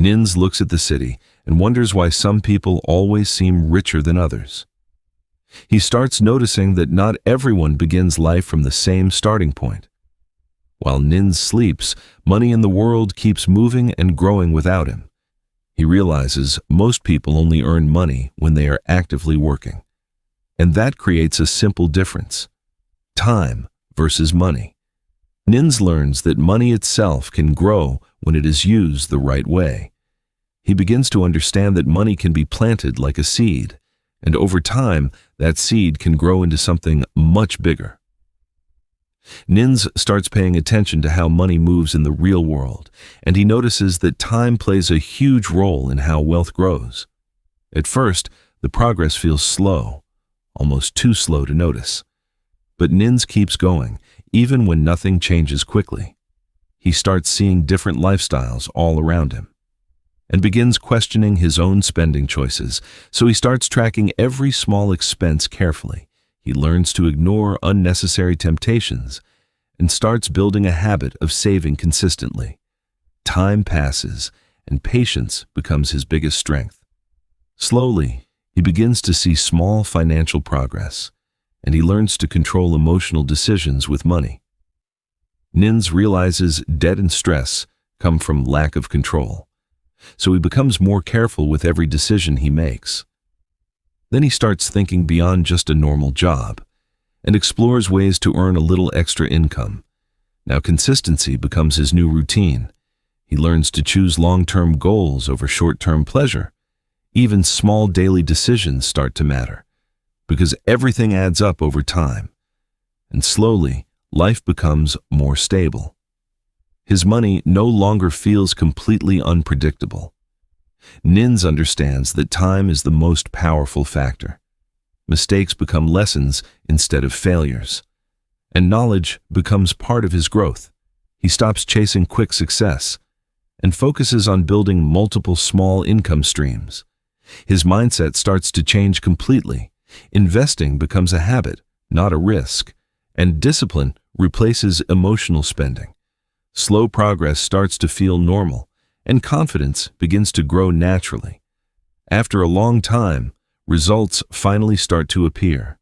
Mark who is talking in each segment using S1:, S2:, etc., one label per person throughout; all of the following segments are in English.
S1: Nins looks at the city and wonders why some people always seem richer than others. He starts noticing that not everyone begins life from the same starting point. While Nins sleeps, money in the world keeps moving and growing without him. He realizes most people only earn money when they are actively working. And that creates a simple difference: time versus money. Nins learns that money itself can grow when it is used the right way. He begins to understand that money can be planted like a seed, and over time, that seed can grow into something much bigger. Nins starts paying attention to how money moves in the real world, and he notices that time plays a huge role in how wealth grows. At first, the progress feels slow, almost too slow to notice. But Nins keeps going, even when nothing changes quickly. He starts seeing different lifestyles all around him, and begins questioning his own spending choices, so he starts tracking every small expense carefully. He learns to ignore unnecessary temptations and starts building a habit of saving consistently. Time passes, and patience becomes his biggest strength. Slowly, he begins to see small financial progress, and he learns to control emotional decisions with money. Nins realizes debt and stress come from lack of control, so he becomes more careful with every decision he makes. Then he starts thinking beyond just a normal job and explores ways to earn a little extra income. Now consistency becomes his new routine. He learns to choose long-term goals over short-term pleasure. Even small daily decisions start to matter, because everything adds up over time. And slowly, life becomes more stable. His money no longer feels completely unpredictable. Nins understands that time is the most powerful factor. Mistakes become lessons instead of failures, and knowledge becomes part of his growth. He stops chasing quick success and focuses on building multiple small income streams. His mindset starts to change completely. Investing becomes a habit, not a risk, and discipline replaces emotional spending. Slow progress starts to feel normal, and confidence begins to grow naturally. After a long time, results finally start to appear.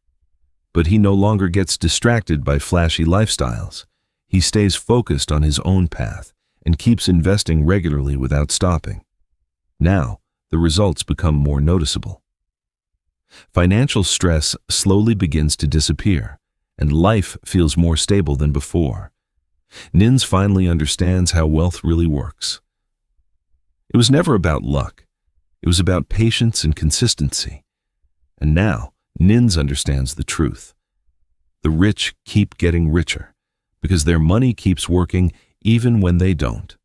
S1: But he no longer gets distracted by flashy lifestyles. He stays focused on his own path and keeps investing regularly without stopping. Now, the results become more noticeable. Financial stress slowly begins to disappear, and life feels more stable than before. Nins finally understands how wealth really works. It was never about luck. It was about patience and consistency. And now, Nins understands the truth. The rich keep getting richer because their money keeps working even when they don't.